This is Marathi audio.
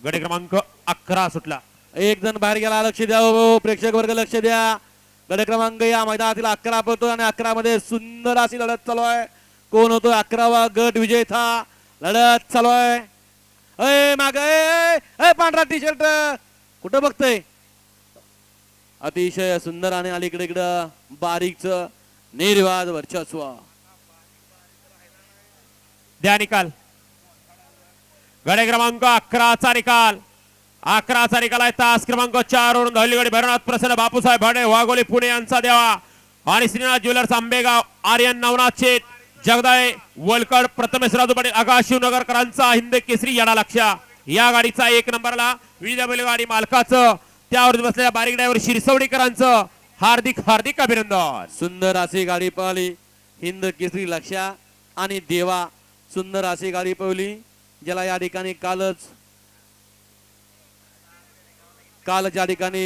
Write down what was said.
गडी क्रमांक 11 सुटला. एक जण बाहेर गेला, लक्ष द्या हो, प्रेक्षक वर्ग लक्ष द्या. गड क्रमांक या मैदानातील 11 पळतो आणि 11 मध्ये सुंदर अशी लढत चालू आहे. कोण होतो 11वा गट विजेता? लढत चालू आहे. अय मागे पांढरा टी शर्ट कुठं बघतोय? अतिशय सुंदर आणि अलीकडे इकडं बारीकच निर्वाद वर्चस्व. द्या निकाल. गडे क्रमांक 11चा निकाल. 11चा निकाल आहे. तास क्रमांक 4 वरून धवलीगडी भैरवनाथ प्रसन्न बापूसाहेब भाडे वाघोली पुणे यांचा द्यावा आणि श्रीनाथ ज्वेलर्स आंबेगाव आर्यन नवनाथ शेठ जगदाळे वलकड प्रथमेश राजू पाटील आकाश शिवनगरकरांचा हिंद केसरी याडा लक्ष. या गाडीचा 1 नंबरला विविध बैलगाडी मालकाचं त्यावर बसलेल्या बारीक ड्रायव्हर शिरसवडीकरांचं हार्दिक हार्दिक अभिनंदन. सुंदर अशी गाडी पळाली हिंद केसरी लक्ष आणि देवा. सुंदर अशी गाडी पळवली ज्याला या ठिकाणी काल ज्या ठिकाणी